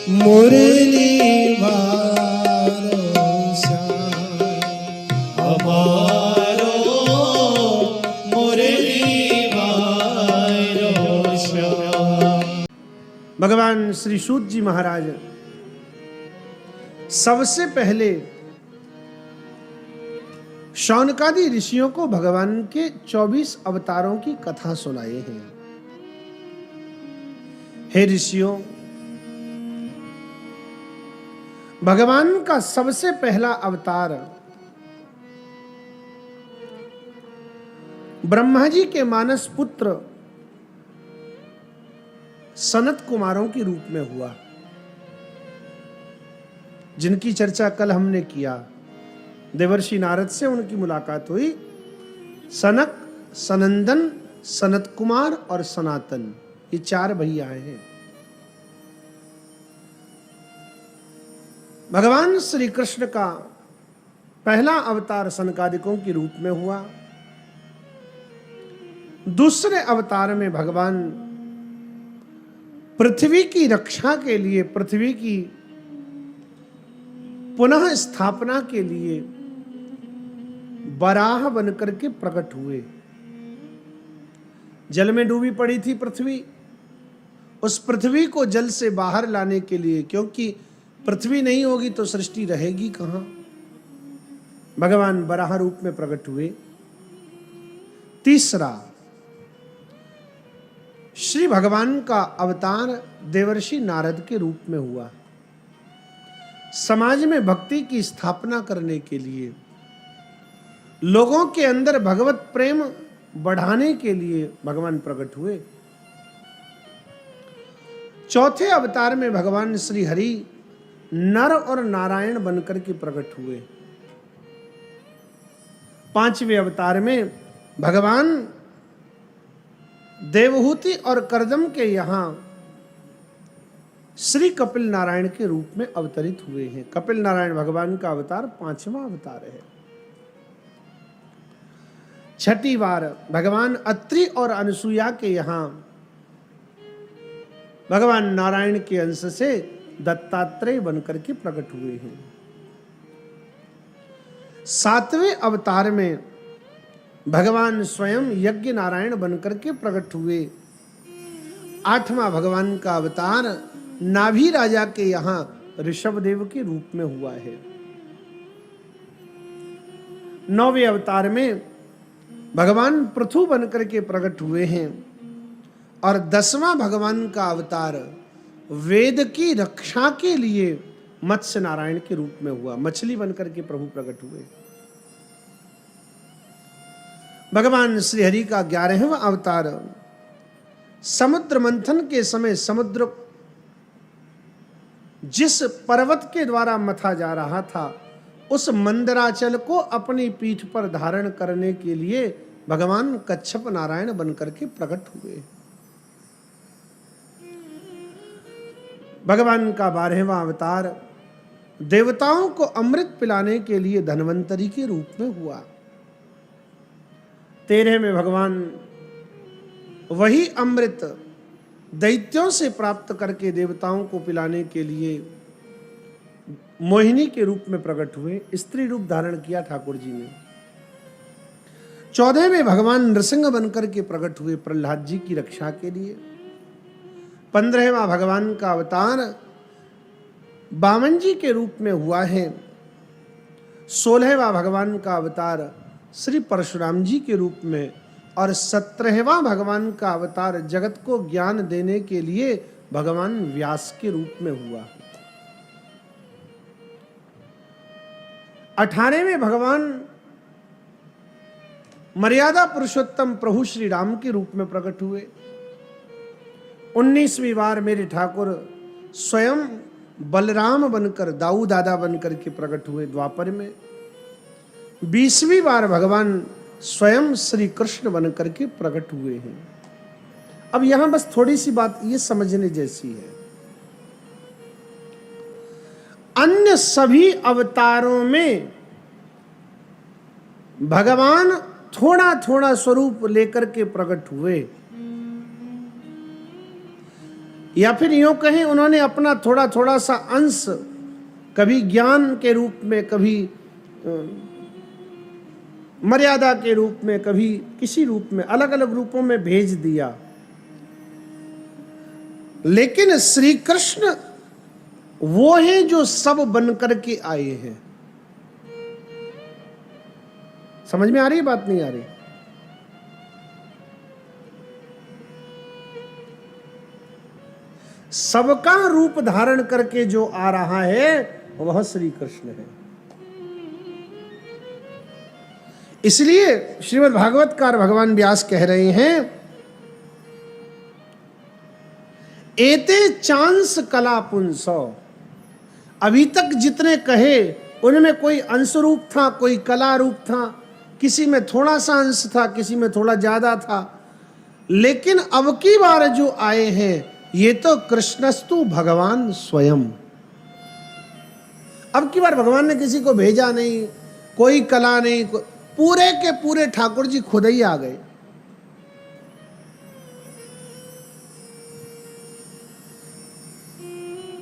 मुरली वारो श्याम हमारो मुरली वारो श्याम। भगवान श्री सूत जी महाराज सबसे पहले शौनकादि ऋषियों को भगवान के 24 अवतारों की कथा सुनाए हैं। हे ऋषियों, भगवान का सबसे पहला अवतार ब्रह्मा जी के मानस पुत्र सनत कुमारों के रूप में हुआ, जिनकी चर्चा कल हमने किया। देवर्षि नारद से उनकी मुलाकात हुई। सनक, सनंदन, सनत कुमार और सनातन, ये 4 भैया हैं। भगवान श्री कृष्ण का पहला अवतार सनकादिकों के रूप में हुआ। दूसरे अवतार में भगवान पृथ्वी की रक्षा के लिए, पृथ्वी की पुनः स्थापना के लिए वराह बनकर के प्रकट हुए। जल में डूबी पड़ी थी पृथ्वी, उस पृथ्वी को जल से बाहर लाने के लिए, क्योंकि पृथ्वी नहीं होगी तो सृष्टि रहेगी कहां, भगवान वराह रूप में प्रकट हुए। तीसरा, श्री भगवान का अवतार देवर्षि नारद के रूप में हुआ। समाज में भक्ति की स्थापना करने के लिए, लोगों के अंदर भगवत प्रेम बढ़ाने के लिए भगवान प्रकट हुए। चौथे अवतार में भगवान श्री हरि नर और नारायण बनकर के प्रकट हुए। पांचवें अवतार में भगवान देवहूति और करदम के यहां श्री कपिल नारायण के रूप में अवतरित हुए हैं। कपिल नारायण भगवान का अवतार 5वां अवतार है। छठी बार भगवान अत्रि और अनुसुईया के यहां भगवान नारायण के अंश से दत्तात्रेय बनकर के प्रकट हुए हैं। 7वें अवतार में भगवान स्वयं यज्ञ नारायण बनकर के प्रकट हुए। 8वां भगवान का अवतार नाभि राजा के यहां ऋषभदेव के रूप में हुआ है। 9वें अवतार में भगवान पृथु बनकर के प्रकट हुए हैं। और 10वां भगवान का अवतार वेद की रक्षा के लिए मत्स्य नारायण के रूप में हुआ, मछली बनकर के प्रभु प्रकट हुए। भगवान श्री हरि का 11वां अवतार समुद्र मंथन के समय समुद्र जिस पर्वत के द्वारा मथा जा रहा था, उस मंदराचल को अपनी पीठ पर धारण करने के लिए भगवान कच्छप नारायण बनकर के प्रकट हुए। भगवान का 12वां अवतार देवताओं को अमृत पिलाने के लिए धन्वंतरी के रूप में हुआ। 13वें में भगवान वही अमृत दैत्यों से प्राप्त करके देवताओं को पिलाने के लिए मोहिनी के रूप में प्रकट हुए, स्त्री रूप धारण किया ठाकुर जी ने। 14वें में भगवान नृसिंह बनकर के प्रकट हुए प्रहलाद जी की रक्षा के लिए। 15वां भगवान का अवतार बामन जी के रूप में हुआ है। 16वां भगवान का अवतार श्री परशुराम जी के रूप में और 17वां भगवान का अवतार जगत को ज्ञान देने के लिए भगवान व्यास के रूप में हुआ। 18वें भगवान मर्यादा पुरुषोत्तम प्रभु श्री राम के रूप में प्रकट हुए। 19वीं बार मेरे ठाकुर स्वयं बलराम बनकर, दाऊ दादा बनकर के प्रकट हुए द्वापर में। 20वीं बार भगवान स्वयं श्री कृष्ण बनकर के प्रकट हुए हैं। अब यहां बस थोड़ी सी बात ये समझने जैसी है, अन्य सभी अवतारों में भगवान थोड़ा थोड़ा स्वरूप लेकर के प्रकट हुए। या फिर यूं कहें उन्होंने अपना थोड़ा थोड़ा सा अंश कभी ज्ञान के रूप में, कभी मर्यादा के रूप में, कभी किसी रूप में, अलग अलग रूपों में भेज दिया। लेकिन श्री कृष्ण वो हैं जो सब बनकर के आए हैं। समझ में आ रही बात, नहीं आ रही? सबका रूप धारण करके जो आ रहा है वह श्री कृष्ण है। इसलिए श्रीमद् भागवतकार भगवान व्यास कह रहे हैं, एते चांस कला पुंसो। अभी तक जितने कहे उनमें कोई अंश रूप था, कोई कला रूप था, किसी में थोड़ा सा अंश था, किसी में थोड़ा ज्यादा था। लेकिन अब की बार जो आए हैं ये तो कृष्णस्तु भगवान स्वयं। अब की बार भगवान ने किसी को भेजा नहीं, कोई कला नहीं, पूरे के पूरे ठाकुर जी खुद ही आ गए।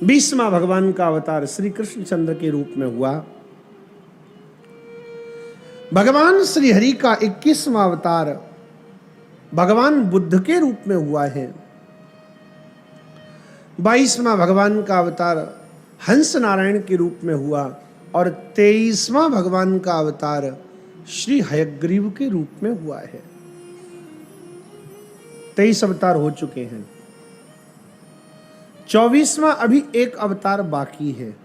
बीसवां भगवान का अवतार श्री कृष्णचंद्र के रूप में हुआ। भगवान श्री हरि का 21वां अवतार भगवान बुद्ध के रूप में हुआ है। 22वां भगवान का अवतार हंस नारायण के रूप में हुआ और 23वां भगवान का अवतार श्री हयग्रीव के रूप में हुआ है। 23 अवतार हो चुके हैं। 24वां अभी एक अवतार बाकी है।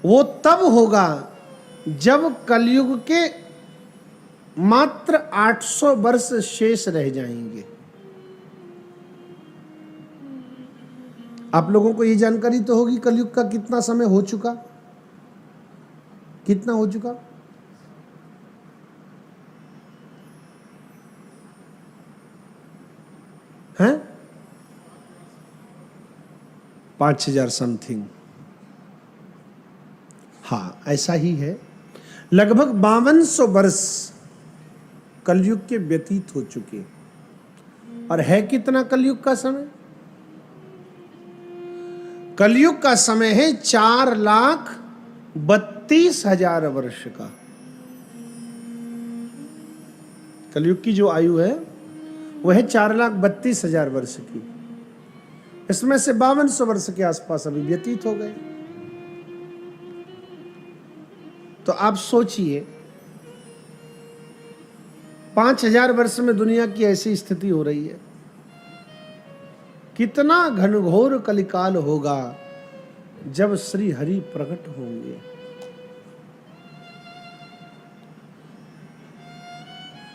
वो तब होगा जब कलयुग के मात्र 800 वर्ष शेष रह जाएंगे। आप लोगों को ये जानकारी तो होगी कलयुग का कितना समय हो चुका, कितना हो चुका? हैं 5000 समथिंग। हाँ, ऐसा ही है। लगभग 5200 वर्ष कलयुग के व्यतीत हो चुके। और है कितना कलयुग का समय? कलयुग का समय है 4,32,000 वर्ष का। कलयुग की जो आयु है वह है 4,32,000 वर्ष की। इसमें से 5200 वर्ष के आसपास अभी व्यतीत हो गए। तो आप सोचिए 5000 वर्ष में दुनिया की ऐसी स्थिति हो रही है, कितना घनघोर कलिकाल होगा जब श्री हरि प्रकट होंगे।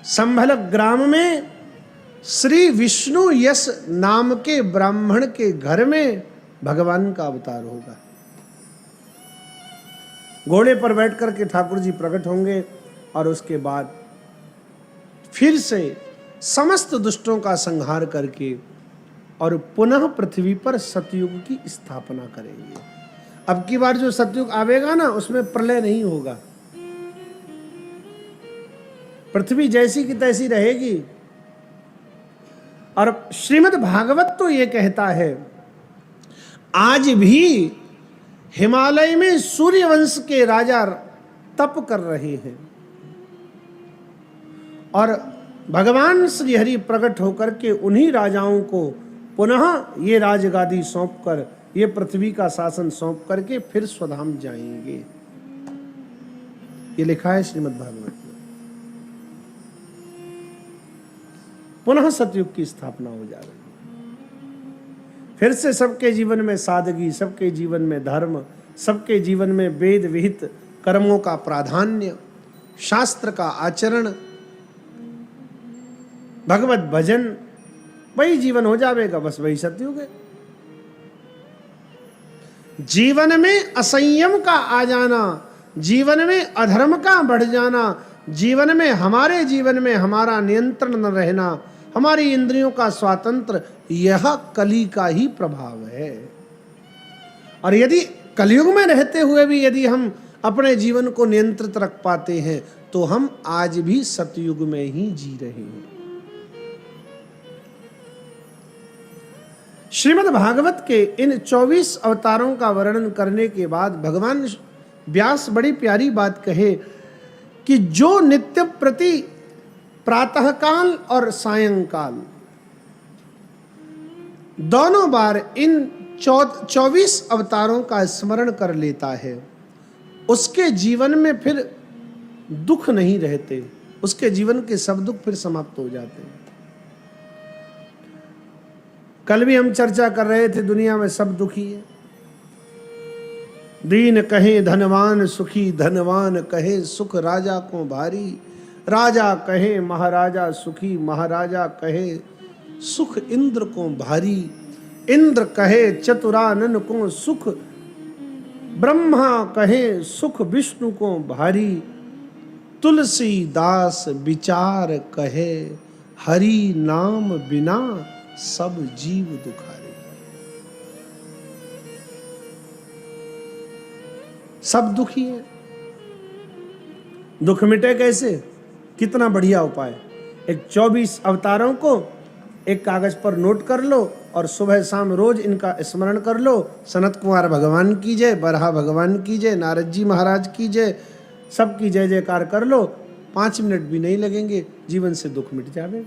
संभल ग्राम में श्री विष्णु यश नाम के ब्राह्मण के घर में भगवान का अवतार होगा। घोड़े पर बैठकर के ठाकुर जी प्रकट होंगे और उसके बाद फिर से समस्त दुष्टों का संहार करके और पुनः पृथ्वी पर सतयुग की स्थापना करेंगे। अब की बार जो सतयुग आवेगा ना, उसमें प्रलय नहीं होगा। पृथ्वी जैसी की तैसी रहेगी। और श्रीमद् भागवत तो ये कहता है, आज भी हिमालय में सूर्यवंश के राजा तप कर रहे हैं और भगवान श्री हरि प्रकट होकर के उन्हीं राजाओं को पुनः ये राजगादी सौंपकर, ये पृथ्वी का शासन सौंप करके फिर स्वधाम जाएंगे। ये लिखा है श्रीमद् भागवत में। पुनः सतयुग की स्थापना हो जा रही है। फिर से सबके जीवन में सादगी, सबके जीवन में धर्म, सबके जीवन में वेद विहित कर्मों का प्राधान्य, शास्त्र का आचरण, भगवत भजन, वही जीवन हो जाएगा। बस वही सतयुग है। जीवन में असंयम का आ जाना, जीवन में अधर्म का बढ़ जाना, जीवन में हमारे जीवन में हमारा नियंत्रण न रहना, हमारी इंद्रियों का स्वातंत्र, यह कली का ही प्रभाव है। और यदि कलयुग में रहते हुए भी यदि हम अपने जीवन को नियंत्रित रख पाते हैं तो हम आज भी सतयुग में ही जी रहे हैं। श्रीमद् भागवत के इन 24 अवतारों का वर्णन करने के बाद भगवान व्यास बड़ी प्यारी बात कहे कि जो नित्य प्रति प्रातःकाल और सायंकाल दोनों बार इन 24 अवतारों का स्मरण कर लेता है, उसके जीवन में फिर दुख नहीं रहते, उसके जीवन के सब दुख फिर समाप्त हो जाते हैं। कल भी हम चर्चा कर रहे थे, दुनिया में सब दुखी है। दीन कहे धनवान सुखी, धनवान कहे सुख राजा को भारी, राजा कहे महाराजा सुखी, महाराजा कहे सुख इंद्र को भारी, इंद्र कहे चतुरानन को सुख, ब्रह्मा कहे सुख विष्णु को भारी, तुलसीदास विचार कहे हरि नाम बिना सब जीव दुखारे। सब दुखी है। दुख मिटे कैसे? कितना बढ़िया उपाय। एक 24 अवतारों को एक कागज पर नोट कर लो और सुबह शाम रोज इनका स्मरण कर लो। सनत कुमार भगवान की जय, बरहा भगवान की जय, नारद जी महाराज की जय, सबकी जय जयकार कर लो। 5 मिनट भी नहीं लगेंगे, जीवन से दुख मिट जाएगा।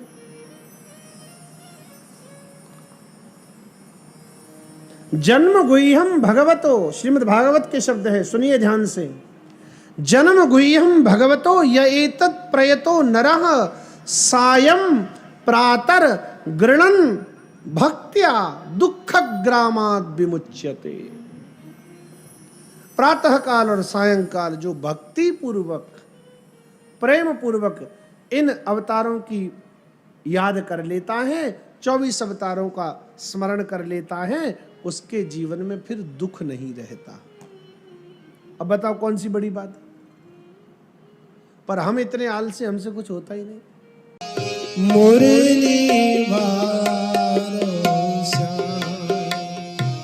जन्म गुह्यम भगवतो, श्रीमद् भागवत के शब्द है, सुनिए ध्यान से। जन्म गुह्यम भगवतो य एतत् प्रयतो नरः सायं प्रातर गृणन् भक्त्या दुःखग्रामाद् विमुच्यते। प्रातः काल और सायंकाल जो भक्ति पूर्वक प्रेम पूर्वक इन अवतारों की याद कर लेता है, 24 अवतारों का स्मरण कर लेता है, उसके जीवन में फिर दुख नहीं रहता। अब बताओ कौन सी बड़ी बात? पर हम इतने आलसी, हमसे कुछ होता ही नहीं। मुरली